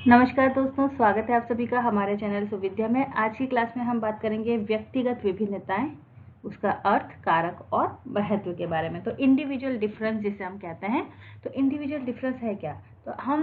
नमस्कार दोस्तों, स्वागत है आप सभी का हमारे चैनल सुविद्या में। आज की क्लास में हम बात करेंगे व्यक्तिगत विभिन्नताएं, उसका अर्थ, कारक और महत्व के बारे में। तो इंडिविजुअल डिफरेंस जिसे हम कहते हैं, तो इंडिविजुअल डिफरेंस है क्या? तो हम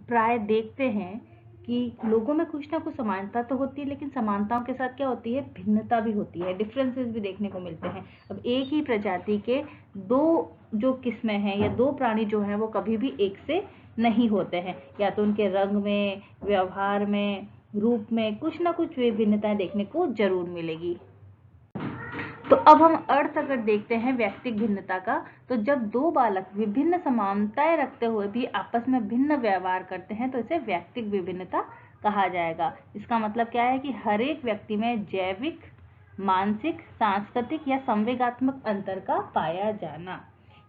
प्राय देखते हैं कि लोगों में कुछ ना कुछ समानता तो होती है, लेकिन समानताओं के साथ क्या होती है, भिन्नता भी होती है, डिफरेंसेस भी देखने को मिलते हैं। अब एक ही प्रजाति के दो जो किस्में हैं या दो प्राणी जो हैं वो कभी भी एक से नहीं होते हैं, या तो उनके रंग में, व्यवहार में, रूप में कुछ ना कुछ विभिन्नताएं देखने को जरूर मिलेगी। तो अब हम अर्थ अगर देखते हैं व्यक्तिगत भिन्नता का, तो जब दो बालक विभिन्न समानताएं रखते हुए भी आपस में भिन्न व्यवहार करते हैं तो इसे व्यक्तिगत विभिन्नता कहा जाएगा। इसका मतलब क्या है कि हर एक व्यक्ति में जैविक, मानसिक, सांस्कृतिक या संवेगात्मक अंतर का पाया जाना।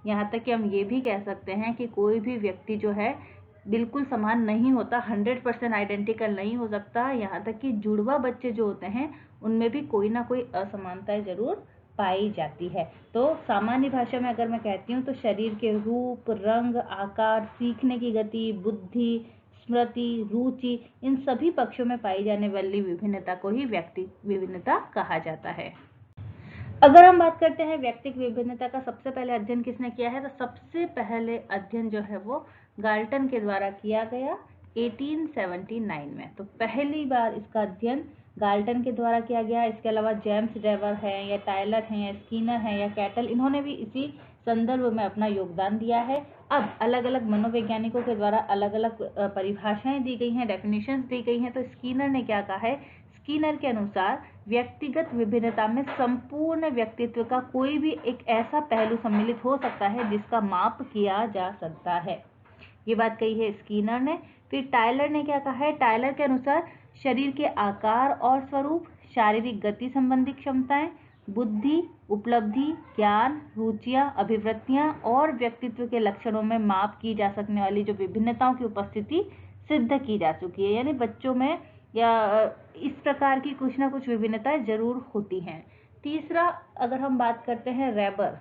यहाँ तक कि हम ये भी कह सकते हैं कि कोई भी व्यक्ति जो है बिल्कुल समान नहीं होता, 100% आइडेंटिकल नहीं हो सकता। यहाँ तक कि जुड़वा बच्चे जो होते हैं उनमें भी कोई ना कोई असमानताएं जरूर पाई जाती है। तो सामान्य भाषा में अगर मैं कहती हूँ तो शरीर के रूप, रंग, आकार, सीखने की गति, बुद्धि, स्मृति, रुचि, इन सभी पक्षों में पाई जाने वाली विभिन्नता को ही व्यक्तिगत विभिन्नता कहा जाता है। अगर हम बात करते हैं व्यक्तिगत विभिन्नता का सबसे पहले अध्ययन किसने किया है, तो सबसे पहले अध्ययन जो है वो गाल्टन के द्वारा किया गया 1879 में। तो पहली बार इसका अध्ययन गाल्टन के द्वारा किया गया। इसके अलावा जेम्स डेवर है या टायलर है या स्कीनर है या कैटल, इन्होंने भी इसी संदर्भ में अपना योगदान दिया है। अब अलग अलग मनोवैज्ञानिकों के द्वारा अलग अलग परिभाषाएं दी गई हैं, डेफिनेशंस दी गई हैं। तो स्कीनर ने क्या कहा है, स्कीनर के अनुसार व्यक्तिगत विभिन्नता में संपूर्ण व्यक्तित्व का कोई भी एक ऐसा पहलू सम्मिलित हो सकता है जिसका माप किया जा सकता है। ये बात कही है स्कीनर ने। फिर टायलर ने क्या कहा है, टायलर के अनुसार शरीर के आकार और स्वरूप, शारीरिक गति संबंधी क्षमताएं, बुद्धि, उपलब्धि, ज्ञान, रुचियां, अभिवृत्तियां और व्यक्तित्व के लक्षणों में माप की जा सकने वाली जो विभिन्नताओं की उपस्थिति सिद्ध की जा चुकी है। यानी बच्चों में या इस प्रकार की कुछ ना कुछ विभिन्नताएं जरूर होती हैं। तीसरा अगर हम बात करते हैं रेबर,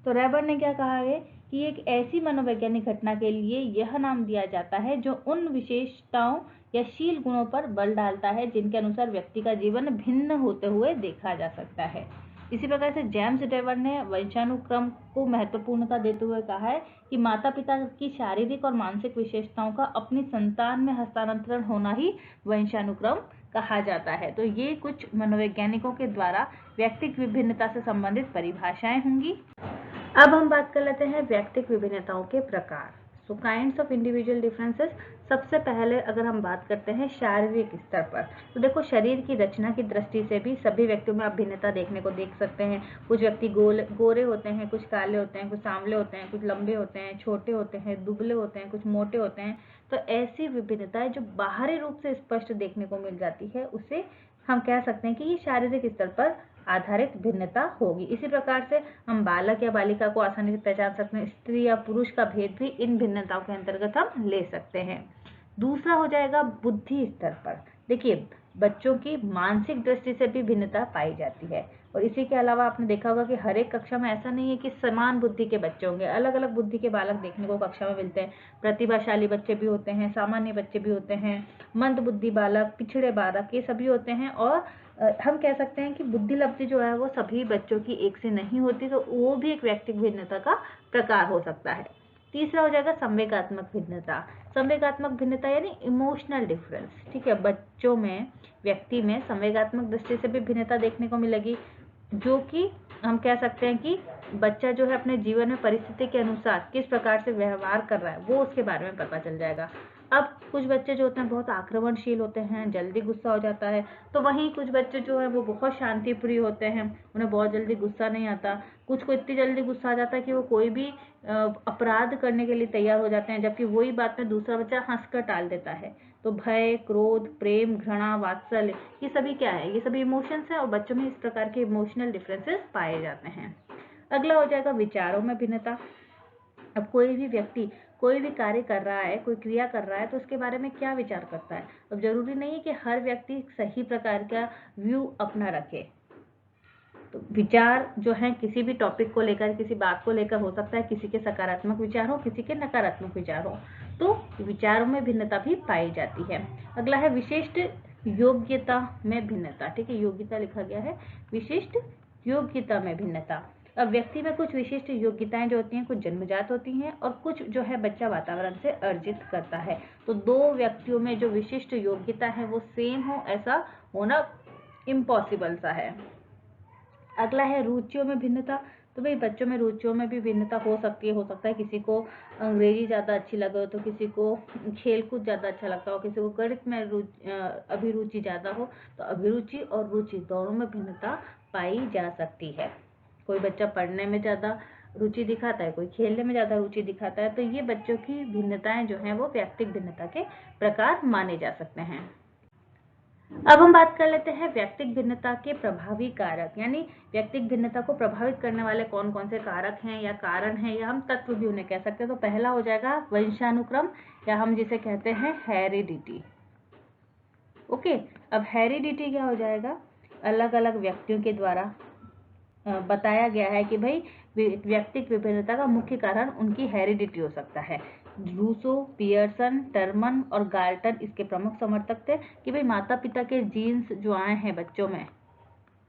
तो रेबर ने क्या कहा है कि एक ऐसी मनोवैज्ञानिक घटना के लिए यह नाम दिया जाता है जो उन विशेषताओं या शील गुणों पर बल डालता है जिनके अनुसार व्यक्ति का जीवन भिन्न होते हुए देखा जा सकता है। इसी प्रकार से जेम्स डेवर ने वंशानुक्रम को महत्वपूर्णता देते हुए कहा है कि माता पिता की शारीरिक और मानसिक विशेषताओं का अपनी संतान में हस्तांतरण होना ही वंशानुक्रम कहा जाता है। तो ये कुछ मनोवैज्ञानिकों के द्वारा व्यक्तिगत विभिन्नता से संबंधित परिभाषाएं होंगी। अब हम बात कर लेते हैं व्यक्तिगत विभिन्नताओं के प्रकार। सो काइंड्स ऑफ इंडिविजुअल डिफरेंसेस। सबसे पहले अगर हम बात करते हैं शारीरिक स्तर पर, तो देखो शरीर की रचना की दृष्टि से भी सभी व्यक्तियों में आप भिन्नता देखने को देख सकते हैं। कुछ व्यक्ति गोरे होते हैं, कुछ काले होते हैं, कुछ सांवले होते हैं, कुछ लंबे होते हैं, छोटे होते हैं, दुबले होते हैं, कुछ मोटे होते हैं। तो ऐसी विभिन्नताएं जो बाहरी रूप से स्पष्ट देखने को मिल जाती है उसे हम कह सकते हैं कि ये शारीरिक स्तर पर आधारित भिन्नता होगी। इसी प्रकार से हम बालक या बालिका को आसानी से पहचान सकते हैं। स्त्री या पुरुष का भेद भी इन भिन्नताओं के अंतर्गत हम ले सकते हैं। दूसरा हो जाएगा बुद्धि स्तर पर। देखिए बच्चों की मानसिक दृष्टि से भी भिन्नता पाई जाती है। और इसी के अलावा आपने देखा होगा कि हर एक कक्षा में ऐसा नहीं है कि समान बुद्धि के बच्चे होंगे, अलग अलग बुद्धि के बालक देखने को कक्षा में मिलते हैं। प्रतिभाशाली बच्चे भी होते हैं, सामान्य बच्चे भी होते हैं, मंद बुद्धि बालक, पिछड़े बालक, ये सभी होते हैं। और हम कह सकते हैं कि बुद्धि लब्धि जो है वो सभी बच्चों की एक से नहीं होती, तो वो भी एक व्यक्तिगत भिन्नता का प्रकार हो सकता है। तीसरा हो जाएगा संवेगात्मक भिन्नता। संवेगात्मक भिन्नता यानी इमोशनल डिफरेंस। ठीक है, बच्चों में, व्यक्ति में संवेगात्मक दृष्टि से भी भिन्नता देखने को मिलेगी, जो कि हम कह सकते हैं कि बच्चा जो है अपने जीवन में परिस्थिति के अनुसार किस प्रकार से व्यवहार कर रहा है वो उसके बारे में पता चल जाएगा। अब कुछ बच्चे जो होते हैं बहुत आक्रमणशील होते हैं, जल्दी गुस्सा हो जाता है, तो वहीं कुछ बच्चे जो है वो बहुत शांतिप्रिय होते हैं, उन्हें बहुत जल्दी गुस्सा नहीं आता। कुछ को इतनी जल्दी गुस्सा आ जाता है कि वो कोई भी अपराध करने के लिए तैयार हो जाते हैं, जबकि वही बात में दूसरा बच्चा हंसकर टाल देता है। तो भय, क्रोध, प्रेम, घृणा, वात्सल्य, ये सभी क्या है, ये सभी इमोशंस हैं और बच्चों में इस प्रकार के इमोशनल डिफरेंसेस पाए जाते हैं। अगला हो जाएगा विचारों में भिन्नता। अब कोई भी व्यक्ति कोई भी कार्य कर रहा है, कोई क्रिया कर रहा है, तो उसके बारे में क्या विचार करता है। अब जरूरी नहीं है कि हर व्यक्ति सही प्रकार का व्यू अपना रखे। तो विचार जो है किसी भी टॉपिक को लेकर, किसी बात को लेकर हो सकता है, किसी के सकारात्मक विचार हो, किसी के नकारात्मक विचार हो। तो विचारों में भिन्नता भी पाई जाती है। अगला है विशिष्ट योग्यता में भिन्नता। ठीक है, योग्यता लिखा गया है, विशिष्ट योग्यता में भिन्नता। अब व्यक्ति में कुछ विशिष्ट योग्यताएं जो होती हैं कुछ जन्मजात होती हैं और कुछ जो है बच्चा वातावरण से अर्जित करता है। तो दो व्यक्तियों में जो विशिष्ट योग्यता है वो सेम हो ऐसा होना इम्पॉसिबल सा है। अगला है रुचियों में भिन्नता। तो भाई बच्चों में रुचियों में भी भिन्नता हो सकती है, हो सकता है किसी को अंग्रेजी ज़्यादा अच्छी लगे हो तो किसी को खेलकूद ज़्यादा अच्छा लगता हो, किसी को गणित में अभिरुचि ज़्यादा हो, तो अभिरुचि और रुचि दोनों में भिन्नता पाई जा सकती है। कोई बच्चा पढ़ने में ज़्यादा रुचि दिखाता है, कोई खेलने में ज़्यादा रुचि दिखाता है, तो ये बच्चों की भिन्नताएं जो हैं वो व्यक्तिगत भिन्नता के प्रकार माने जा सकते हैं। अब हम बात कर लेते हैं व्यक्तिगत भिन्नता के प्रभावी कारक, यानी व्यक्तिगत भिन्नता को प्रभावित करने वाले कौन कौन से कारक हैं या कारण हैं या हम तत्व भी उन्हें कह सकते हैं। तो पहला हो जाएगा वंशानुक्रम या हम जिसे कहते हैं हेरिडिटी। ओके, अब हेरिडिटी क्या हो जाएगा, अलग अलग व्यक्तियों के द्वारा बताया गया है कि भाई व्यक्तिगत विभिन्नता का मुख्य कारण उनकी हेरिडिटी हो सकता है। रूसो, पियर्सन, टर्मन और गाल्टन इसके प्रमुख समर्थक थे कि भाई माता पिता के जीन्स जो आए हैं बच्चों में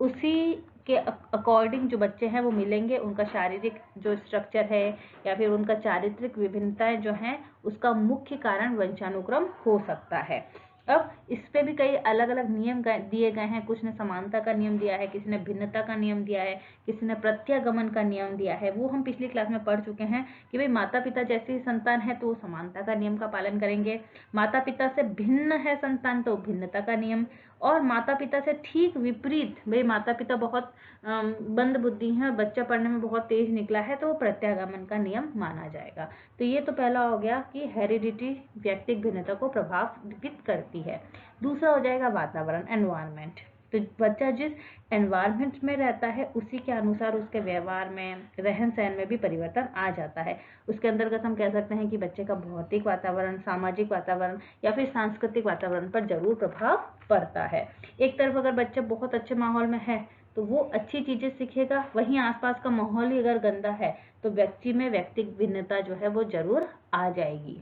उसी के अकॉर्डिंग जो बच्चे हैं वो मिलेंगे, उनका शारीरिक जो स्ट्रक्चर है या फिर उनका चारित्रिक विभिन्नताएं जो हैं उसका मुख्य कारण वंशानुक्रम हो सकता है। अब इस पे भी कई अलग अलग नियम दिए गए हैं, कुछ ने समानता का नियम दिया है, किसी ने भिन्नता का नियम दिया है, किसी ने प्रत्यागमन का नियम दिया है। वो हम पिछली क्लास में पढ़ चुके हैं कि भाई माता पिता जैसी संतान है तो वो समानता का नियम का पालन करेंगे, माता पिता से भिन्न है संतान तो भिन्नता का नियम, और माता पिता से ठीक विपरीत, भाई माता पिता बहुत मंद बुद्धि है, बच्चा पढ़ने में बहुत तेज निकला है तो वो प्रत्यागमन का नियम माना जाएगा। तो ये तो पहला हो गया कि हेरिडिटी व्यक्तिगत भिन्नता को प्रभावित करती है। दूसरा हो जाएगा वातावरण, एनवायरनमेंट। तो बच्चा जिस एनवायरनमेंट में रहता है उसी के अनुसार उसके व्यवहार में, रहन सहन में भी परिवर्तन आ जाता है। उसके अंतर्गत हम कह सकते हैं कि बच्चे का भौतिक वातावरण, सामाजिक वातावरण या फिर सांस्कृतिक वातावरण पर जरूर प्रभाव पड़ता है। एक तरफ अगर बच्चा बहुत अच्छे माहौल में है तो वो अच्छी चीजें सीखेगा, वहीं आसपास का माहौल ही अगर गंदा है तो व्यक्ति में व्यक्तिगत भिन्नता जो है वो जरूर आ जाएगी।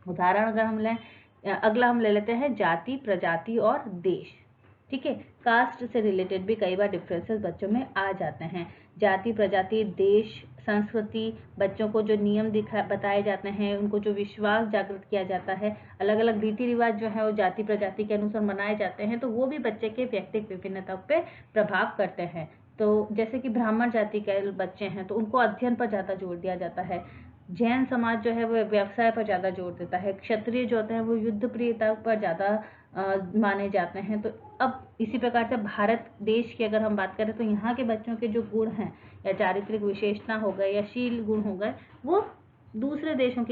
उदाहरण अगर हम लें, अगला हम ले लेते हैं जाति, प्रजाति और देश। ठीक है, कास्ट से रिलेटेड भी कई बार डिफरेंसेस बच्चों में आ जाते हैं। जाति, प्रजाति, देश, संस्कृति, बच्चों को जो नियम बताए जाते हैं, उनको जो विश्वास जागृत किया जाता है, अलग अलग रीति रिवाज जो है वो जाति प्रजाति के अनुसार मनाए जाते हैं, तो वो भी बच्चे के व्यक्तिगत विभिन्नता पे प्रभाव करते हैं। तो जैसे कि ब्राह्मण जाति के बच्चे हैं तो उनको अध्ययन पर ज़्यादा जोर दिया जाता है, जैन समाज जो है वो व्यवसाय पर ज़्यादा जोर देता है, क्षत्रिय जो होते हैं वो युद्ध प्रियता पर ज़्यादा माने जाते हैं। तो अब इसी प्रकार से भारत देश की अगर हम बात करें तो यहाँ के बच्चों के जो गुण हैं या चारित्रिक विशेषता हो गए या शील गुण हो गए वो दूसरे देशों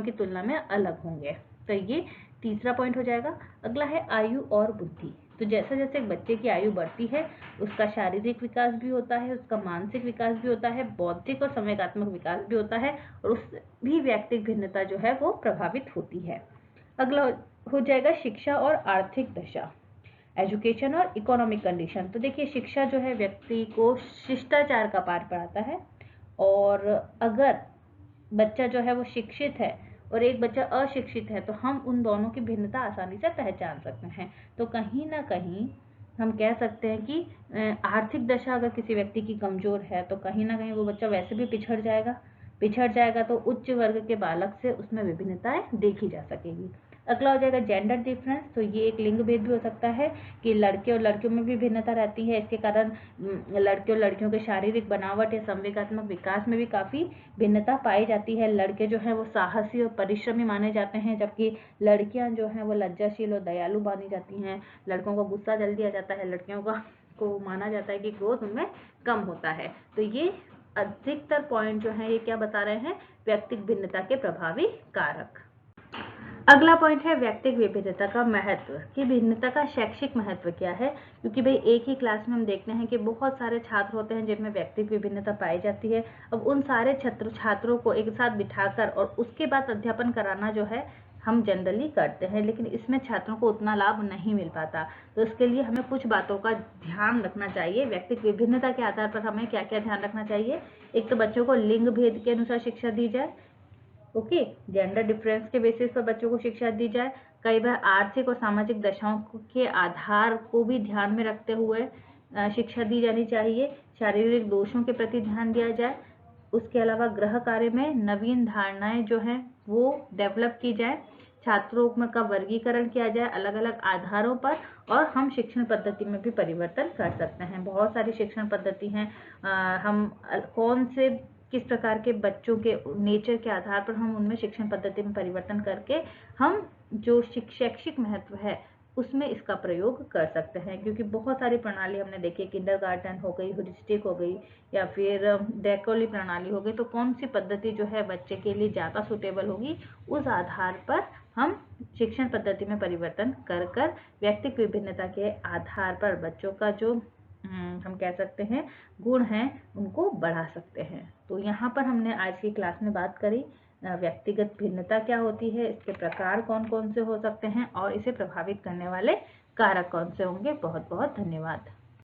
की तुलना में अलग होंगे। तो ये तीसरा पॉइंट हो जाएगा। अगला है आयु और बुद्धि। तो जैसे जैसे एक बच्चे की आयु बढ़ती है उसका शारीरिक विकास भी होता है, उसका मानसिक विकास भी होता है, बौद्धिक और संवेगात्मक विकास भी होता है और उस भी व्यक्तिगत भिन्नता जो है वो प्रभावित होती है। अगला हो जाएगा शिक्षा और आर्थिक दशा, एजुकेशन और इकोनॉमिक कंडीशन। तो देखिए शिक्षा जो है व्यक्ति को शिष्टाचार का पाठ पढ़ाता है, और अगर बच्चा जो है वो शिक्षित है और एक बच्चा अशिक्षित है तो हम उन दोनों की भिन्नता आसानी से पहचान सकते हैं। तो कहीं ना कहीं हम कह सकते हैं कि आर्थिक दशा अगर किसी व्यक्ति की कमजोर है तो कहीं ना कहीं वो बच्चा वैसे भी पिछड़ जाएगा तो उच्च वर्ग के बालक से उसमें विभिन्नताएं देखी जा सकेगी। अगला हो जाएगा जेंडर डिफरेंस। तो ये एक लिंग भेद भी हो सकता है कि लड़के और लड़कियों में भी भिन्नता रहती है, इसके कारण लड़के और लड़कियों के शारीरिक बनावट या संवेगात्मक विकास में भी काफ़ी भिन्नता पाई जाती है। लड़के जो हैं वो साहसी और परिश्रमी माने जाते हैं, जबकि लड़कियां जो हैं वो लज्जाशील और दयालु मानी जाती हैं। लड़कों को गुस्सा जल्दी आ जाता है, लड़कियों को माना जाता है कि क्रोध उनमें कम होता है। तो ये अधिकतर पॉइंट जो हैं ये क्या बता रहे हैं, व्यक्तिगत भिन्नता के प्रभावी कारक। अगला पॉइंट है व्यक्तिगत विभिन्नता का महत्व, कि भिन्नता का शैक्षिक महत्व क्या है। क्योंकि भाई एक ही क्लास में हम देखते हैं कि बहुत सारे छात्र होते हैं जिनमें व्यक्तिगत विभिन्नता पाई जाती है। अब उन सारे छात्रों को एक साथ बिठाकर और उसके बाद अध्यापन कराना जो है हम जनरली करते हैं, लेकिन इसमें छात्रों को उतना लाभ नहीं मिल पाता। तो इसके लिए हमें कुछ बातों का ध्यान रखना चाहिए। व्यक्तिगत विभिन्नता के आधार पर हमें क्या क्या ध्यान रखना चाहिए। एक तो बच्चों को लिंग भेद के अनुसार शिक्षा दी जाए, ओके, जेंडर डिफरेंस के बेसिस पर बच्चों को शिक्षा दी जाए। कई बार आर्थिक और सामाजिक दशाओं के आधार को भी ध्यान में रखते हुए शिक्षा दी जानी चाहिए। शारीरिक दोषों के प्रति ध्यान दिया जाए। उसके अलावा गृह कार्य में नवीन धारणाएं जो हैं वो डेवलप की जाए। छात्रों में का वर्गीकरण किया जाए अलग अलग आधारों पर, और हम शिक्षण पद्धति में भी परिवर्तन कर सकते हैं। बहुत सारी शिक्षण पद्धति हैं। हम कौन से किस प्रकार के बच्चों के नेचर के आधार पर हम उनमें शिक्षण पद्धति में परिवर्तन करके हम जो शैक्षिक महत्व है उसमें इसका प्रयोग कर सकते हैं। क्योंकि बहुत सारी प्रणाली हमने देखी है, किंडरगार्टन हो गई, ह्यूरिस्टिक हो गई, या फिर डेकोली प्रणाली हो गई। तो कौन सी पद्धति जो है बच्चे के लिए ज़्यादा सुटेबल होगी, उस आधार पर हम शिक्षण पद्धति में परिवर्तन कर कर व्यक्तिगत विभिन्नता के आधार पर बच्चों का जो हम कह सकते हैं गुण हैं उनको बढ़ा सकते हैं। तो यहाँ पर हमने आज की क्लास में बात करी व्यक्तिगत भिन्नता क्या होती है, इसके प्रकार कौन कौन से हो सकते हैं, और इसे प्रभावित करने वाले कारक कौन से होंगे। बहुत बहुत धन्यवाद।